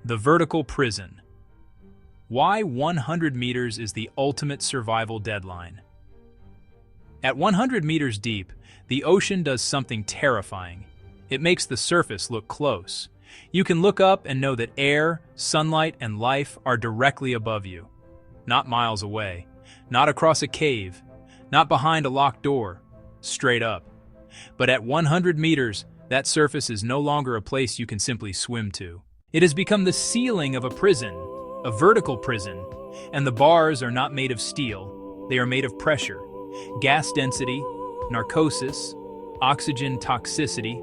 The vertical prison. Why 100 meters is the ultimate survival deadline. At 100 meters deep, the ocean does something terrifying. It makes the surface look close. You can look up and know that air, sunlight, and life are directly above you. Not miles away, not across a cave, not behind a locked door, straight up. But at 100 meters, that surface is no longer a place you can simply swim to. It has become the ceiling of a prison, a vertical prison, and the bars are not made of steel, they are made of pressure, gas density, narcosis, oxygen toxicity,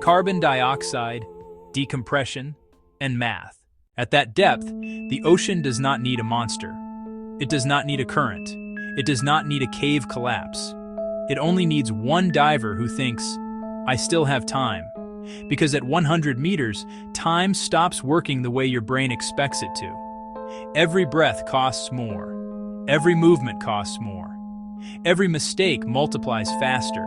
carbon dioxide, decompression, and math. At that depth, the ocean does not need a monster. It does not need a current. It does not need a cave collapse. It only needs one diver who thinks, I still have time. Because at 100 meters, time stops working the way your brain expects it to. Every breath costs more. Every movement costs more. Every mistake multiplies faster.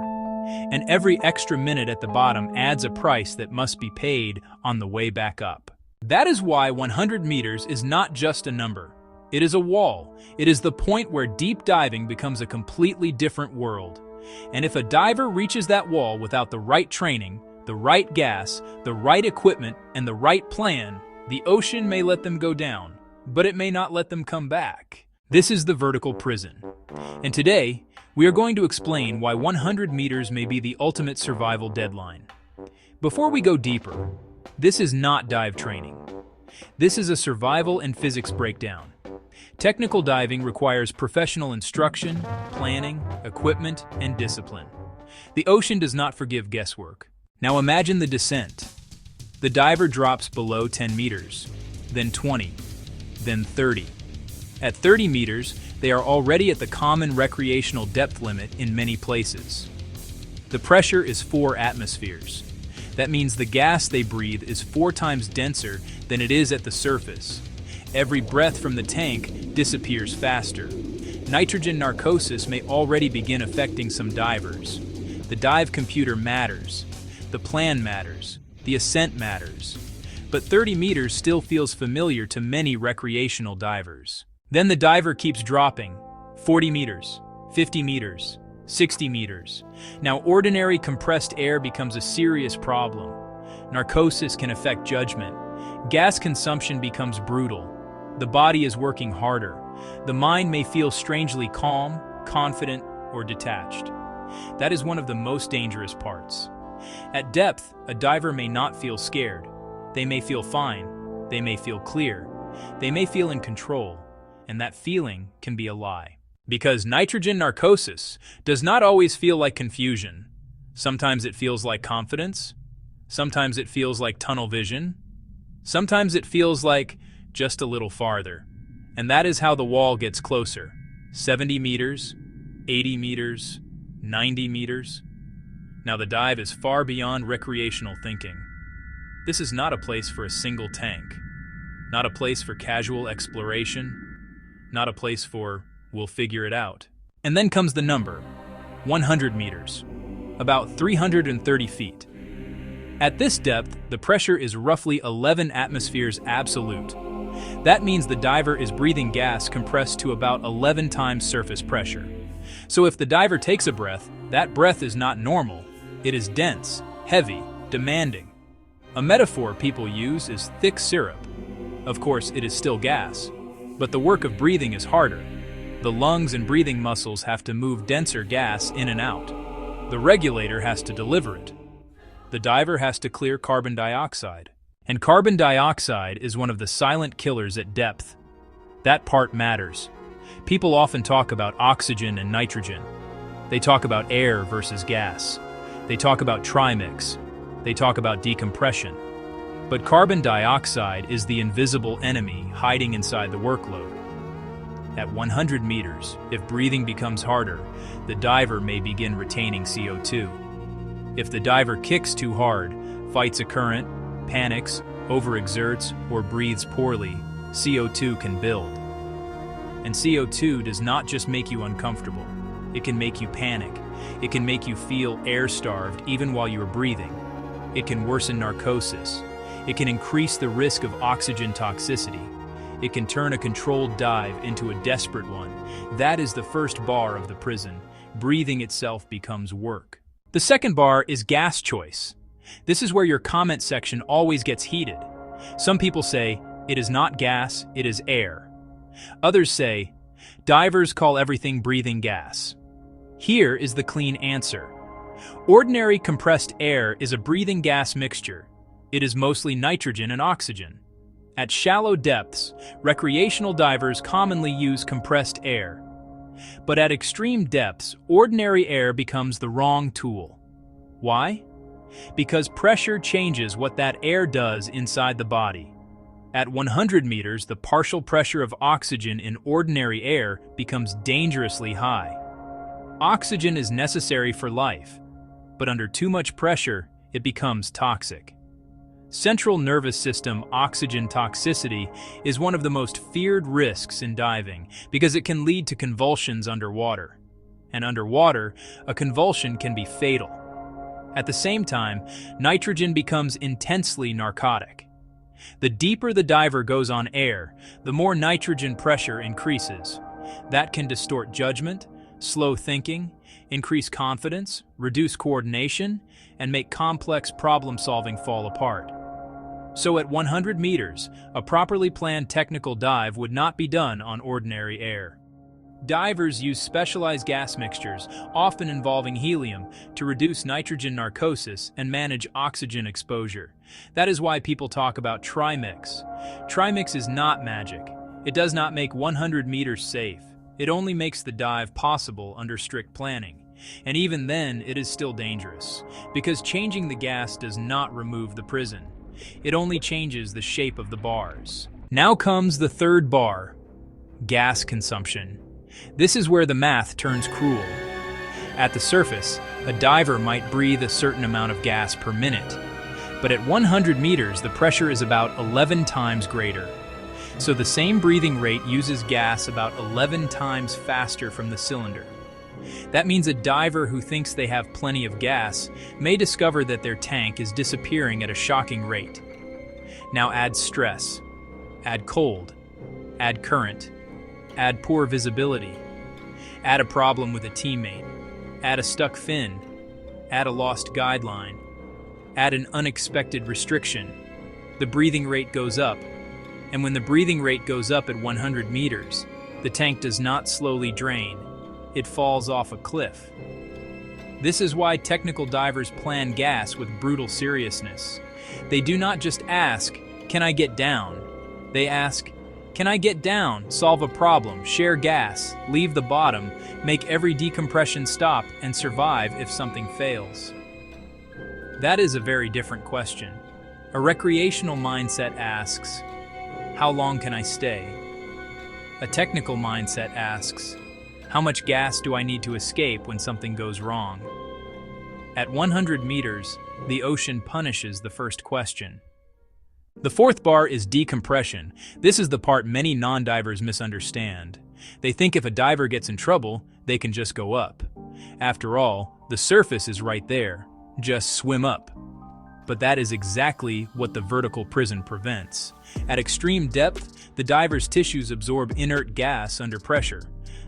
And every extra minute at the bottom adds a price that must be paid on the way back up. That is why 100 meters is not just a number. It is a wall. It is the point where deep diving becomes a completely different world. And if a diver reaches that wall without the right training, the right gas, the right equipment, and the right plan, the ocean may let them go down, but it may not let them come back. This is the vertical prison. And today, we are going to explain why 100 meters may be the ultimate survival deadline. Before we go deeper, this is not dive training. This is a survival and physics breakdown. Technical diving requires professional instruction, planning, equipment, and discipline. The ocean does not forgive guesswork. Now imagine the descent. The diver drops below 10 meters, then 20, then 30. At 30 meters, they are already at the common recreational depth limit in many places. The pressure is 4 atmospheres. That means the gas they breathe is 4 times denser than it is at the surface. Every breath from the tank disappears faster. Nitrogen narcosis may already begin affecting some divers. The dive computer matters. The plan matters. The ascent matters. But 30 meters still feels familiar to many recreational divers. Then the diver keeps dropping. 40 meters, 50 meters, 60 meters. Now ordinary compressed air becomes a serious problem. Narcosis can affect judgment. Gas consumption becomes brutal. The body is working harder. The mind may feel strangely calm, confident, or detached. That is one of the most dangerous parts. At depth, a diver may not feel scared. They may feel fine. They may feel clear. They may feel in control. And that feeling can be a lie. Because nitrogen narcosis does not always feel like confusion. Sometimes it feels like confidence. Sometimes it feels like tunnel vision. Sometimes it feels like just a little farther. And that is how the wall gets closer. 70 meters, 80 meters, 90 meters. Now the dive is far beyond recreational thinking. This is not a place for a single tank. Not a place for casual exploration. Not a place for, we'll figure it out. And then comes the number, 100 meters, about 330 feet. At this depth, the pressure is roughly 11 atmospheres absolute. That means the diver is breathing gas compressed to about 11 times surface pressure. So if the diver takes a breath, that breath is not normal. It is dense, heavy, demanding. A metaphor people use is thick syrup. Of course, it is still gas, but the work of breathing is harder. The lungs and breathing muscles have to move denser gas in and out. The regulator has to deliver it. The diver has to clear carbon dioxide. And carbon dioxide is one of the silent killers at depth. That part matters. People often talk about oxygen and nitrogen. They talk about air versus gas. They talk about trimix. They talk about decompression. But carbon dioxide is the invisible enemy hiding inside the workload. At 100 meters, if breathing becomes harder, the diver may begin retaining CO2. If the diver kicks too hard, fights a current, panics, overexerts, or breathes poorly, CO2 can build. And CO2 does not just make you uncomfortable. It can make you panic. It can make you feel air-starved even while you are breathing. It can worsen narcosis. It can increase the risk of oxygen toxicity. It can turn a controlled dive into a desperate one. That is the first bar of the prison. Breathing itself becomes work. The second bar is gas choice. This is where your comment section always gets heated. Some people say, it is not gas, it is air. Others say, divers call everything breathing gas. Here is the clean answer. Ordinary compressed air is a breathing gas mixture. It is mostly nitrogen and oxygen. At shallow depths, recreational divers commonly use compressed air. But at extreme depths, ordinary air becomes the wrong tool. Why? Because pressure changes what that air does inside the body. At 100 meters, the partial pressure of oxygen in ordinary air becomes dangerously high. Oxygen is necessary for life, but under too much pressure, it becomes toxic. Central nervous system oxygen toxicity is one of the most feared risks in diving because it can lead to convulsions underwater. And underwater, a convulsion can be fatal. At the same time, nitrogen becomes intensely narcotic. The deeper the diver goes on air, the more nitrogen pressure increases. That can distort judgment, slow thinking, increase confidence, reduce coordination, and make complex problem-solving fall apart. So at 100 meters, a properly planned technical dive would not be done on ordinary air. Divers use specialized gas mixtures, often involving helium, to reduce nitrogen narcosis and manage oxygen exposure. That is why people talk about trimix. Trimix is not magic. It does not make 100 meters safe. It only makes the dive possible under strict planning. And even then, it is still dangerous, because changing the gas does not remove the prison. It only changes the shape of the bars. Now comes the third bar, gas consumption. This is where the math turns cruel. At the surface, a diver might breathe a certain amount of gas per minute, but at 100 meters, the pressure is about 11 times greater. So the same breathing rate uses gas about 11 times faster from the cylinder. That means a diver who thinks they have plenty of gas may discover that their tank is disappearing at a shocking rate. Now add stress, add cold, add current, add poor visibility, add a problem with a teammate, add a stuck fin, add a lost guideline, add an unexpected restriction. The breathing rate goes up, and when the breathing rate goes up at 100 meters, the tank does not slowly drain, it falls off a cliff. This is why technical divers plan gas with brutal seriousness. They do not just ask, "Can I get down?" They ask, "Can I get down, solve a problem, share gas, leave the bottom, make every decompression stop, and survive if something fails?" That is a very different question. A recreational mindset asks, "How long can I stay?" A technical mindset asks, "How much gas do I need to escape when something goes wrong?" At 100 meters, the ocean punishes the first question. The fourth bar is decompression. This is the part many non-divers misunderstand. They think if a diver gets in trouble, they can just go up. After all, the surface is right there. Just swim up. But that is exactly what the vertical prison prevents. At extreme depth, the diver's tissues absorb inert gas under pressure.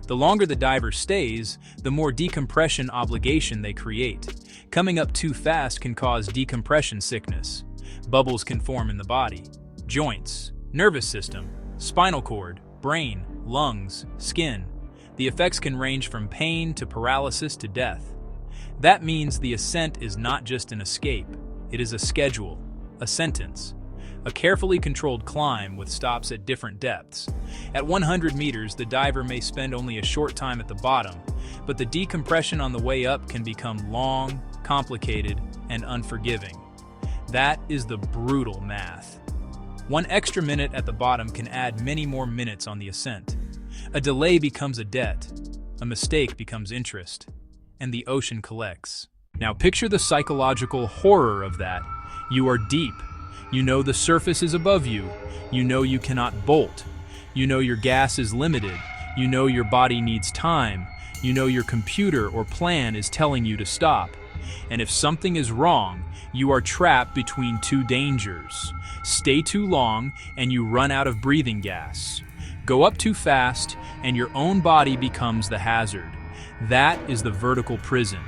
The longer the diver stays, the more decompression obligation they create. Coming up too fast can cause decompression sickness. Bubbles can form in the body, joints, nervous system, spinal cord, brain, lungs, skin. The effects can range from pain to paralysis to death. That means the ascent is not just an escape, it is a schedule, a sentence, a carefully controlled climb with stops at different depths. At 100 meters, the diver may spend only a short time at the bottom, but the decompression on the way up can become long, complicated, and unforgiving. That is the brutal math. One extra minute at the bottom can add many more minutes on the ascent. A delay becomes a debt, a mistake becomes interest, and the ocean collects. Now picture the psychological horror of that. You are deep. You know the surface is above you. You know you cannot bolt. You know your gas is limited. You know your body needs time. You know your computer or plan is telling you to stop. And if something is wrong, you are trapped between two dangers. Stay too long and you run out of breathing gas. Go up too fast and your own body becomes the hazard. That is the vertical prison.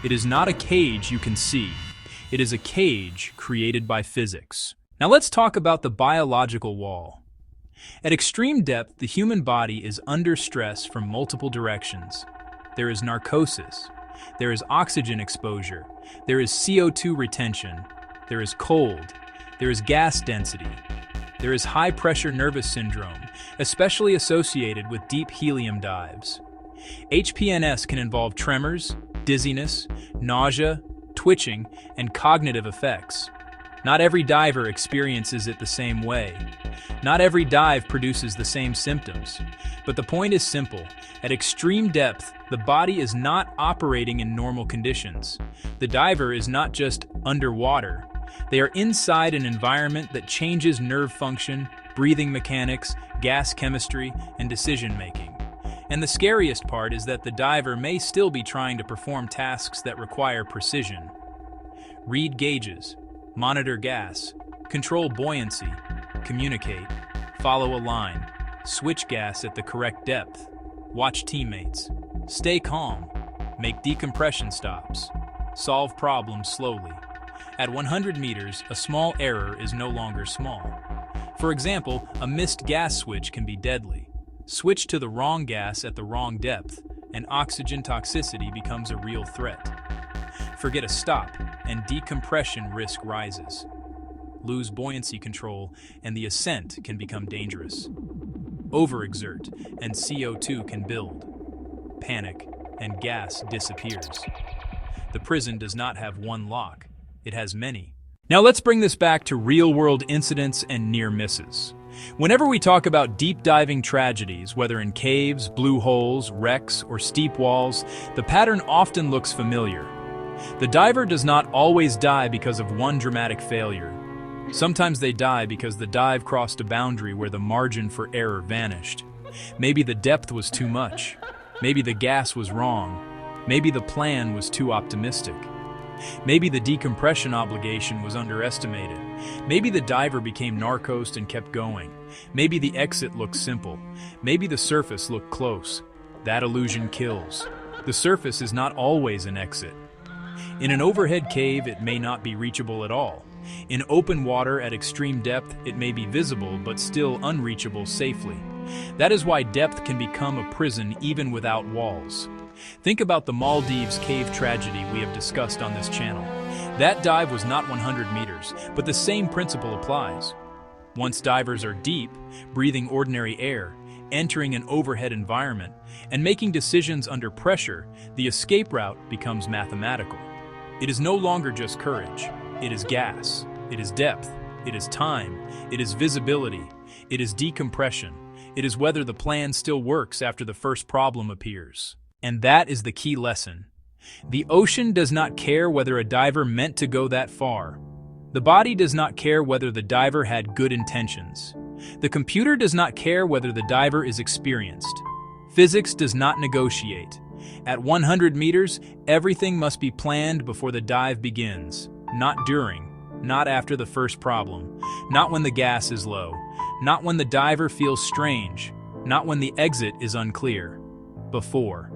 It is not a cage you can see. It is a cage created by physics. Now let's talk about the biological wall. At extreme depth, the human body is under stress from multiple directions. There is narcosis. There is oxygen exposure. There is CO2 retention. There is cold. There is gas density. There is high-pressure nervous syndrome, especially associated with deep helium dives. HPNS can involve tremors, dizziness, nausea, twitching, and cognitive effects. Not every diver experiences it the same way. Not every dive produces the same symptoms. But the point is simple. At extreme depth, the body is not operating in normal conditions. The diver is not just underwater. They are inside an environment that changes nerve function, breathing mechanics, gas chemistry, and decision-making. And the scariest part is that the diver may still be trying to perform tasks that require precision. Read gauges, monitor gas, control buoyancy, communicate, follow a line, switch gas at the correct depth, watch teammates, stay calm, make decompression stops, solve problems slowly. At 100 meters, a small error is no longer small. For example, a missed gas switch can be deadly. Switch to the wrong gas at the wrong depth, and oxygen toxicity becomes a real threat. Forget a stop, and decompression risk rises. Lose buoyancy control, and the ascent can become dangerous. Overexert, and CO2 can build. Panic, and gas disappears. The prison does not have one lock. It has many. Now let's bring this back to real-world incidents and near misses. Whenever we talk about deep diving tragedies, whether in caves, blue holes, wrecks, or steep walls, the pattern often looks familiar. The diver does not always die because of one dramatic failure. Sometimes they die because the dive crossed a boundary where the margin for error vanished. Maybe the depth was too much. Maybe the gas was wrong. Maybe the plan was too optimistic. Maybe the decompression obligation was underestimated. Maybe the diver became narcosed and kept going. Maybe the exit looked simple. Maybe the surface looked close. That illusion kills. The surface is not always an exit. In an overhead cave, it may not be reachable at all. In open water at extreme depth, it may be visible but still unreachable safely. That is why depth can become a prison even without walls. Think about the Maldives cave tragedy we have discussed on this channel. That dive was not 100 meters, but the same principle applies. Once divers are deep, breathing ordinary air, entering an overhead environment, and making decisions under pressure, the escape route becomes mathematical. It is no longer just courage. It is gas. It is depth. It is time. It is visibility. It is decompression. It is whether the plan still works after the first problem appears. And that is the key lesson. The ocean does not care whether a diver meant to go that far. The body does not care whether the diver had good intentions. The computer does not care whether the diver is experienced. Physics does not negotiate. At 100 meters, everything must be planned before the dive begins. Not during, not after the first problem, not when the gas is low, not when the diver feels strange, not when the exit is unclear. Before.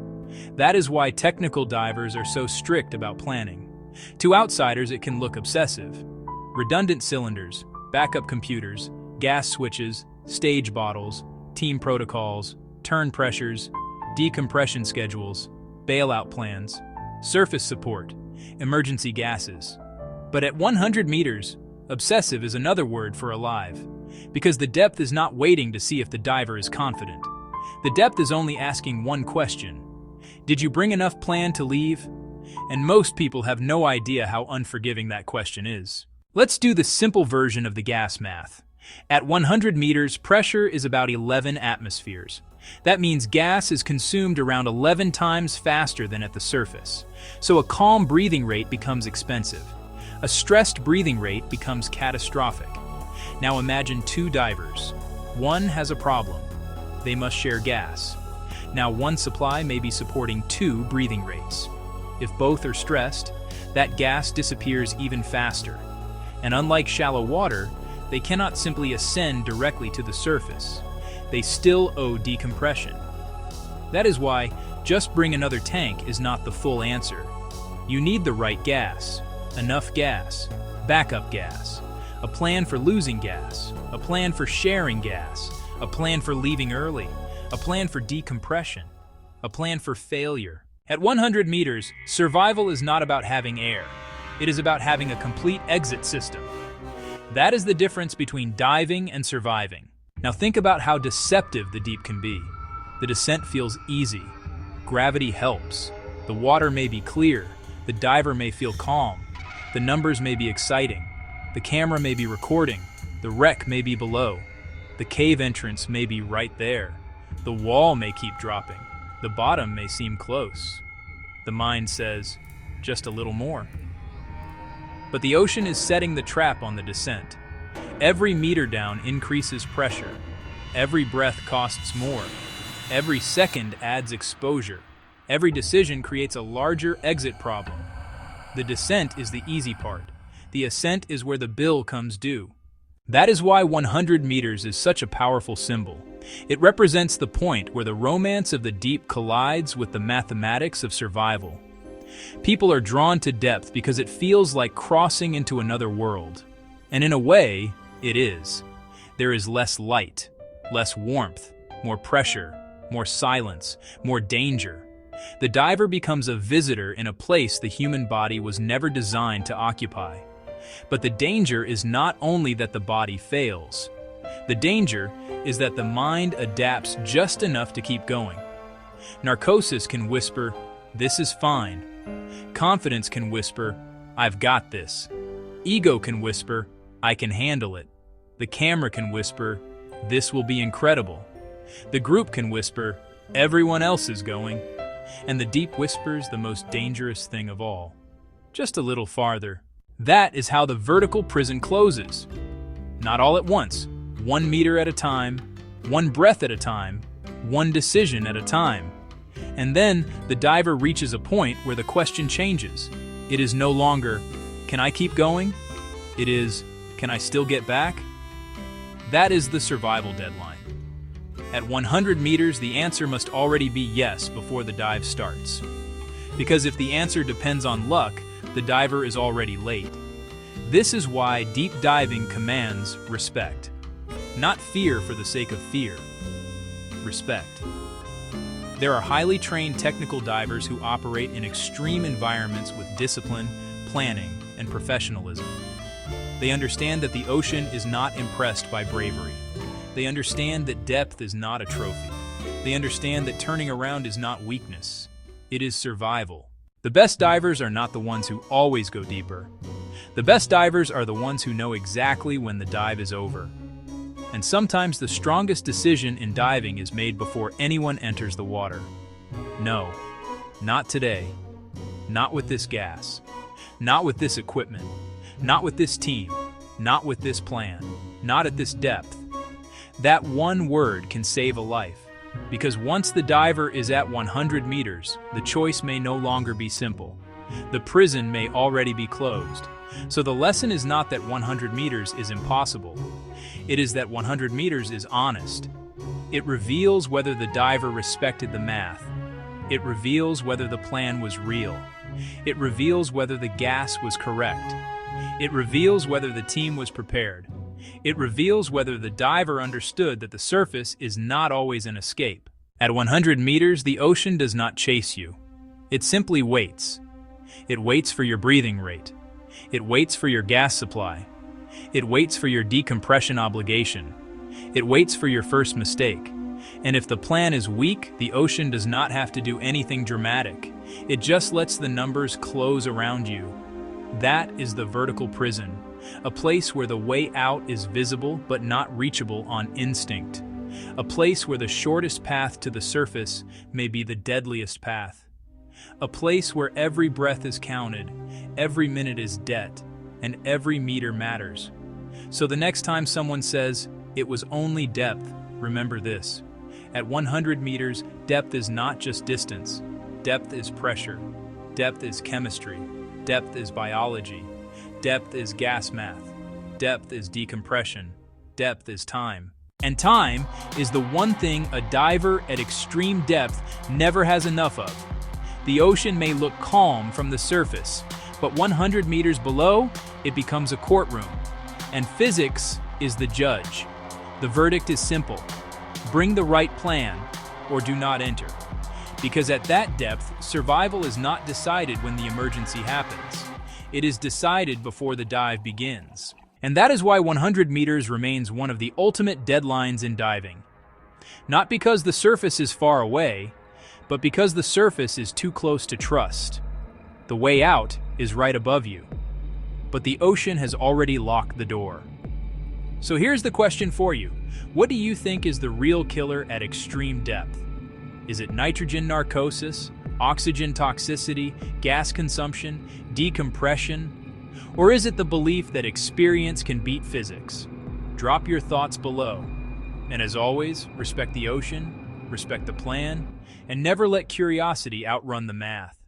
That is why technical divers are so strict about planning. To outsiders, it can look obsessive. Redundant cylinders, backup computers, gas switches, stage bottles, team protocols, turn pressures, decompression schedules, bailout plans, surface support, emergency gases. But at 100 meters, obsessive is another word for alive, because the depth is not waiting to see if the diver is confident. The depth is only asking one question. Did you bring enough plan to leave? And most people have no idea how unforgiving that question is. Let's do the simple version of the gas math. At 100 meters, pressure is about 11 atmospheres. That means gas is consumed around 11 times faster than at the surface. So a calm breathing rate becomes expensive. A stressed breathing rate becomes catastrophic. Now imagine two divers. One has a problem. They must share gas. Now one supply may be supporting two breathing rates. If both are stressed, that gas disappears even faster. And unlike shallow water, they cannot simply ascend directly to the surface. They still owe decompression. That is why just bring another tank is not the full answer. You need the right gas, enough gas, backup gas, a plan for losing gas, a plan for sharing gas, a plan for leaving early, a plan for decompression, a plan for failure. At 100 meters, survival is not about having air. It is about having a complete exit system. That is the difference between diving and surviving. Now think about how deceptive the deep can be. The descent feels easy. Gravity helps. The water may be clear. The diver may feel calm. The numbers may be exciting. The camera may be recording. The wreck may be below. The cave entrance may be right there. The wall may keep dropping. The bottom may seem close. The mind says, just a little more. But the ocean is setting the trap on the descent. Every meter down increases pressure. Every breath costs more. Every second adds exposure. Every decision creates a larger exit problem. The descent is the easy part. The ascent is where the bill comes due. That is why 100 meters is such a powerful symbol. It represents the point where the romance of the deep collides with the mathematics of survival. People are drawn to depth because it feels like crossing into another world. And in a way, it is. There is less light, less warmth, more pressure, more silence, more danger. The diver becomes a visitor in a place the human body was never designed to occupy. But the danger is not only that the body fails. The danger is that the mind adapts just enough to keep going. Narcosis can whisper, "This is fine." Confidence can whisper, "I've got this." Ego can whisper, "I can handle it." The camera can whisper, "This will be incredible." The group can whisper, "Everyone else is going." And the deep whispers the most dangerous thing of all. Just a little farther. That is how the vertical prison closes. Not all at once, 1 meter at a time, 1 breath at a time, 1 decision at a time. And then the diver reaches a point where the question changes. It is no longer, "Can I keep going?" It is, "Can I still get back?" That is the survival deadline. At 100 meters, the answer must already be yes before the dive starts. Because if the answer depends on luck, the diver is already late. This is why deep diving commands respect. Not fear for the sake of fear. Respect. There are highly trained technical divers who operate in extreme environments with discipline, planning, and professionalism. They understand that the ocean is not impressed by bravery. They understand that depth is not a trophy. They understand that turning around is not weakness. It is survival. The best divers are not the ones who always go deeper. The best divers are the ones who know exactly when the dive is over. And sometimes the strongest decision in diving is made before anyone enters the water. No, not today. Not with this gas. Not with this equipment. Not with this team. Not with this plan. Not at this depth. That one word can save a life. Because once the diver is at 100 meters, the choice may no longer be simple. The prison may already be closed. So the lesson is not that 100 meters is impossible. It is that 100 meters is honest. It reveals whether the diver respected the math. It reveals whether the plan was real. It reveals whether the gas was correct. It reveals whether the team was prepared. It reveals whether the diver understood that the surface is not always an escape. At 100 meters, the ocean does not chase you. It simply waits. It waits for your breathing rate. It waits for your gas supply. It waits for your decompression obligation. It waits for your first mistake. And if the plan is weak, the ocean does not have to do anything dramatic. It just lets the numbers close around you. That is the vertical prison, a place where the way out is visible but not reachable on instinct. A place where the shortest path to the surface may be the deadliest path. A place where every breath is counted, every minute is debt, and every meter matters. So the next time someone says, "It was only depth," remember this. At 100 meters, depth is not just distance. Depth is pressure. Depth is chemistry. Depth is biology. Depth is gas math. Depth is decompression. Depth is time. And time is the one thing a diver at extreme depth never has enough of. The ocean may look calm from the surface, but 100 meters below, it becomes a courtroom. And physics is the judge. The verdict is simple. Bring the right plan, or do not enter. Because at that depth, survival is not decided when the emergency happens. It is decided before the dive begins. And that is why 100 meters remains one of the ultimate deadlines in diving. Not because the surface is far away, but because the surface is too close to trust. The way out is right above you, but the ocean has already locked the door. So here's the question for you. What do you think is the real killer at extreme depth? Is it nitrogen narcosis, oxygen toxicity, gas consumption, decompression? Or is it the belief that experience can beat physics? Drop your thoughts below. And as always, respect the ocean, respect the plan, and never let curiosity outrun the math.